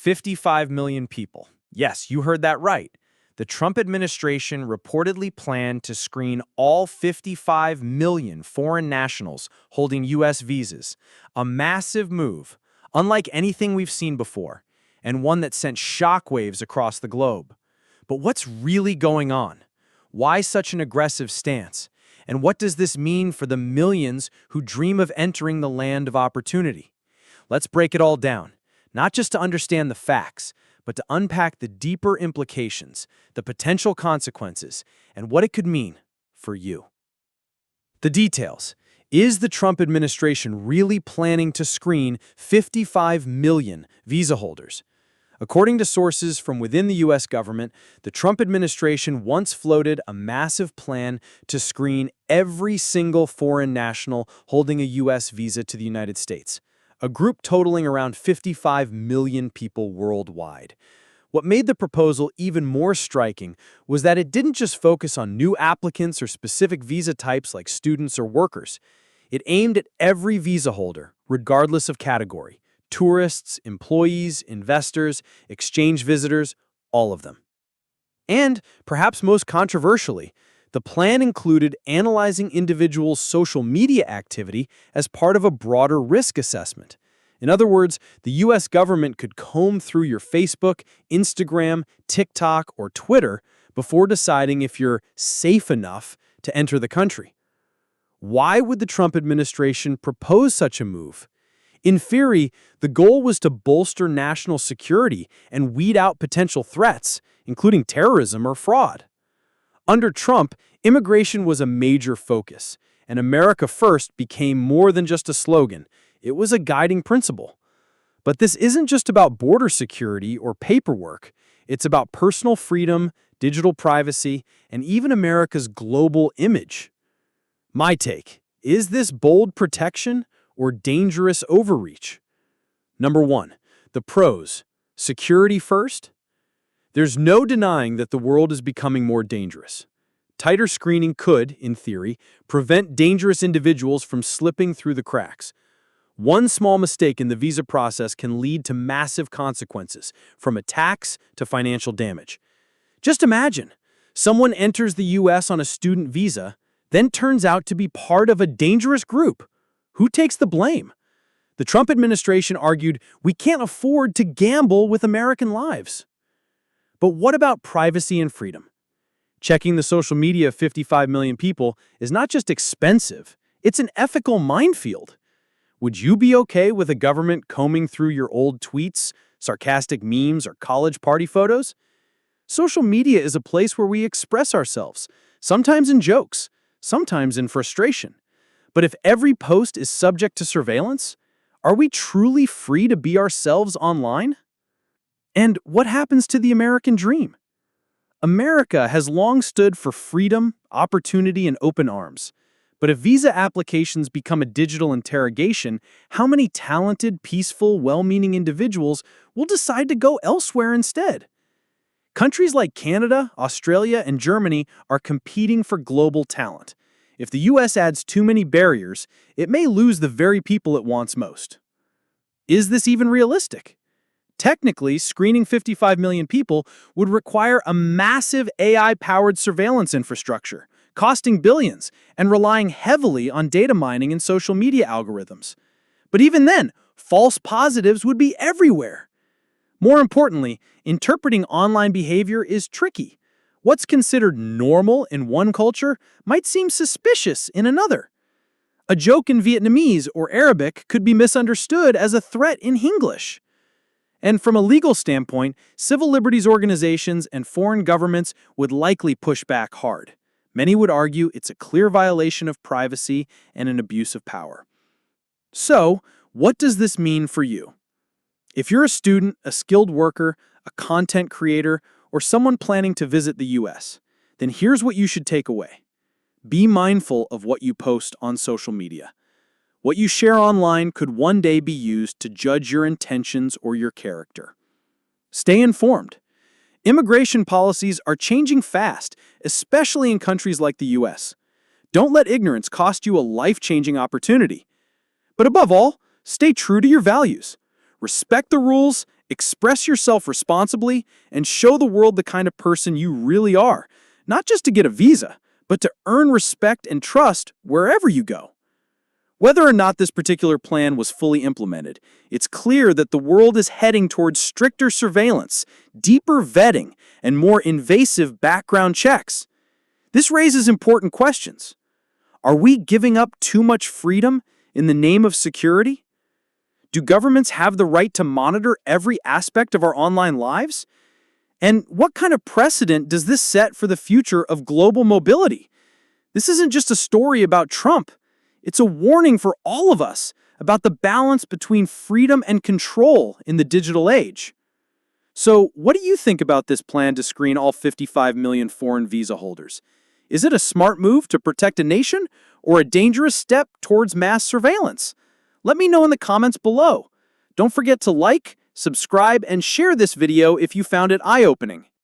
55 million people. Yes, you heard that right. The Trump administration reportedly planned to screen all 55 million foreign nationals holding U.S. visas, a massive move, unlike anything we've seen before, and one that sent shockwaves across the globe. But what's really going on? Why such an aggressive stance? And what does this mean for the millions who dream of entering the land of opportunity? Let's break it all down, not just to understand the facts, but to unpack the deeper implications, the potential consequences, and what it could mean for you. The details. Is the Trump administration really planning to screen 55 million visa holders? According to sources from within the U.S. government, the Trump administration once floated a massive plan to screen every single foreign national holding a U.S. visa to the United States, a group totaling around 55 million people worldwide. What made the proposal even more striking was that it didn't just focus on new applicants or specific visa types like students or workers. It aimed at every visa holder, regardless of category: tourists, employees, investors, exchange visitors, all of them. And, perhaps most controversially, the plan included analyzing individuals' social media activity as part of a broader risk assessment. In other words, the U.S. government could comb through your Facebook, Instagram, TikTok, or Twitter before deciding if you're safe enough to enter the country. Why would the Trump administration propose such a move? In theory, the goal was to bolster national security and weed out potential threats, including terrorism or fraud. Under Trump, immigration was a major focus, and America First became more than just a slogan. It was a guiding principle. But this isn't just about border security or paperwork. It's about personal freedom, digital privacy, and even America's global image. My take: is this bold protection or dangerous overreach? Number 1, the pros. Security first. There's no denying that the world is becoming more dangerous. Tighter screening could, in theory, prevent dangerous individuals from slipping through the cracks. One small mistake in the visa process can lead to massive consequences, from attacks to financial damage. Just imagine, someone enters the U.S. on a student visa, then turns out to be part of a dangerous group. Who takes the blame? The Trump administration argued we can't afford to gamble with American lives. But what about privacy and freedom? Checking the social media of 55 million people is not just expensive, it's an ethical minefield. Would you be okay with a government combing through your old tweets, sarcastic memes, or college party photos? Social media is a place where we express ourselves, sometimes in jokes, sometimes in frustration. But if every post is subject to surveillance, are we truly free to be ourselves online? And what happens to the American dream? America has long stood for freedom, opportunity, and open arms. But if visa applications become a digital interrogation, how many talented, peaceful, well-meaning individuals will decide to go elsewhere instead? Countries like Canada, Australia, and Germany are competing for global talent. If the U.S. adds too many barriers, it may lose the very people it wants most. Is this even realistic? Technically, screening 55 million people would require a massive AI-powered surveillance infrastructure, costing billions, and relying heavily on data mining and social media algorithms. But even then, false positives would be everywhere. More importantly, interpreting online behavior is tricky. What's considered normal in one culture might seem suspicious in another. A joke in Vietnamese or Arabic could be misunderstood as a threat in English. And from a legal standpoint, civil liberties organizations and foreign governments would likely push back hard. Many would argue it's a clear violation of privacy and an abuse of power. So, what does this mean for you? If you're a student, a skilled worker, a content creator, or someone planning to visit the U.S., then here's what you should take away. Be mindful of what you post on social media. What you share online could one day be used to judge your intentions or your character. Stay informed. Immigration policies are changing fast, especially in countries like the U.S. Don't let ignorance cost you a life-changing opportunity. But above all, stay true to your values. Respect the rules Express yourself responsibly and show the world the kind of person you really are, not just to get a visa, but to earn respect and trust wherever you go. Whether or not this particular plan was fully implemented, it's clear that the world is heading towards stricter surveillance, deeper vetting, and more invasive background checks. This raises important questions. Are we giving up too much freedom in the name of security? Do governments have the right to monitor every aspect of our online lives? And what kind of precedent does this set for the future of global mobility? This isn't just a story about Trump. It's a warning for all of us about the balance between freedom and control in the digital age. So, what do you think about this plan to screen all 55 million foreign visa holders? Is it a smart move to protect a nation or a dangerous step towards mass surveillance? Let me know in the comments below. Don't forget to like, subscribe, and share this video if you found it eye-opening.